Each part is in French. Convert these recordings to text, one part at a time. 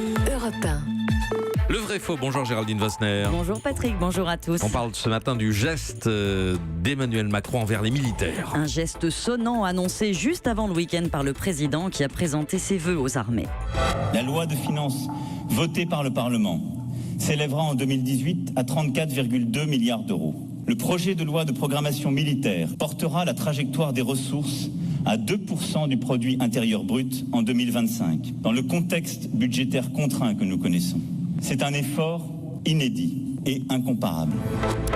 Europe 1. Le vrai faux, bonjour Géraldine Vosner. Bonjour Patrick, bonjour à tous. On parle ce matin du geste d'Emmanuel Macron envers les militaires. Un geste sonnant annoncé juste avant le week-end par le président qui a présenté ses vœux aux armées. La loi de finances votée par le Parlement s'élèvera en 2018 à 34,2 milliards d'euros. Le projet de loi de programmation militaire portera la trajectoire des ressources à 2% du produit intérieur brut en 2025, dans le contexte budgétaire contraint que nous connaissons. C'est un effort inédit et incomparable.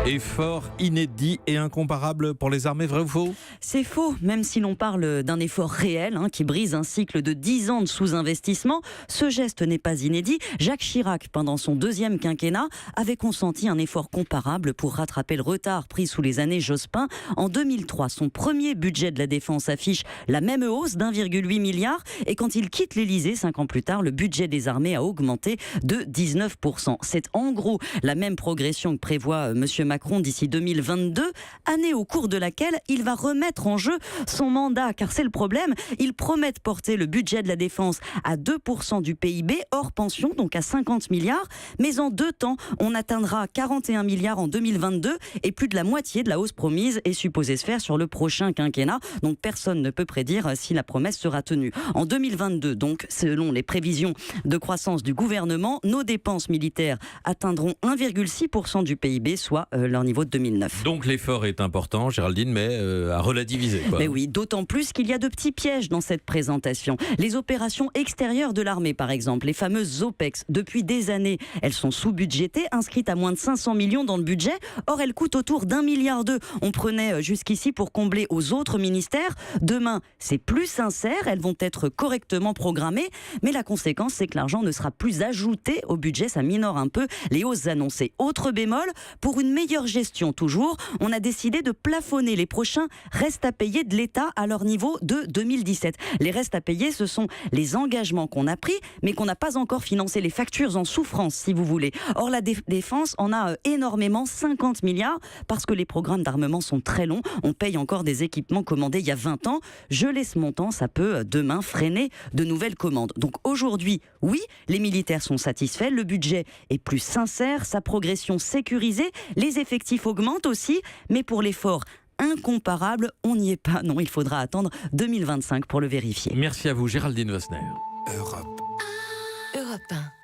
Effort inédit et incomparable pour les armées, vrai ou faux ? C'est faux, même si l'on parle d'un effort réel qui brise un cycle de 10 ans de sous-investissement. Ce geste n'est pas inédit. Jacques Chirac, pendant son deuxième quinquennat, avait consenti un effort comparable pour rattraper le retard pris sous les années Jospin. En 2003, son premier budget de la défense affiche la même hausse d'1,8 milliard. Et quand il quitte l'Élysée, 5 ans plus tard, le budget des armées a augmenté de 19%. C'est en gros la même progression que prévoit M. Macron d'ici 2022, année au cours de laquelle il va remettre en jeu son mandat. Car c'est le problème, il promet de porter le budget de la défense à 2% du PIB, hors pension, donc à 50 milliards. Mais en 2 temps, on atteindra 41 milliards en 2022 et plus de la moitié de la hausse promise est supposée se faire sur le prochain quinquennat. Donc personne ne peut prédire si la promesse sera tenue. En 2022, donc, selon les prévisions de croissance du gouvernement, nos dépenses militaires atteindront 1,6% du PIB, soit leur niveau de 2009. Donc l'effort est important, Géraldine, mais à relativiser, quoi. Mais oui, d'autant plus qu'il y a de petits pièges dans cette présentation. Les opérations extérieures de l'armée, par exemple, les fameuses OPEX, depuis des années, elles sont sous-budgétées, inscrites à moins de 500 millions dans le budget. Or, elles coûtent autour d'1,2 milliard. On prenait jusqu'ici pour combler aux autres ministères. Demain, c'est plus sincère, elles vont être correctement programmées, mais la conséquence, c'est que l'argent ne sera plus ajouté au budget, ça minore un peu les hausses annoncées. Autre bémol, pour une meilleure gestion toujours, on a décidé de plafonner les prochains restes à payer de l'État à leur niveau de 2017. Les restes à payer, ce sont les engagements qu'on a pris, mais qu'on n'a pas encore financé, les factures en souffrance, si vous voulez. Or, la défense en a énormément, 50 milliards, parce que les programmes d'armement sont très longs. On paye encore des équipements commandés il y a 20 ans. Geler ce montant, ça peut demain freiner de nouvelles commandes. Donc aujourd'hui, oui, les militaires sont satisfaits, le budget est plus sincère, sa progression sécurisée, les effectifs augmentent aussi, mais pour l'effort incomparable, on n'y est pas. Non, il faudra attendre 2025 pour le vérifier. Merci à vous, Géraldine Vosner. Europe 1.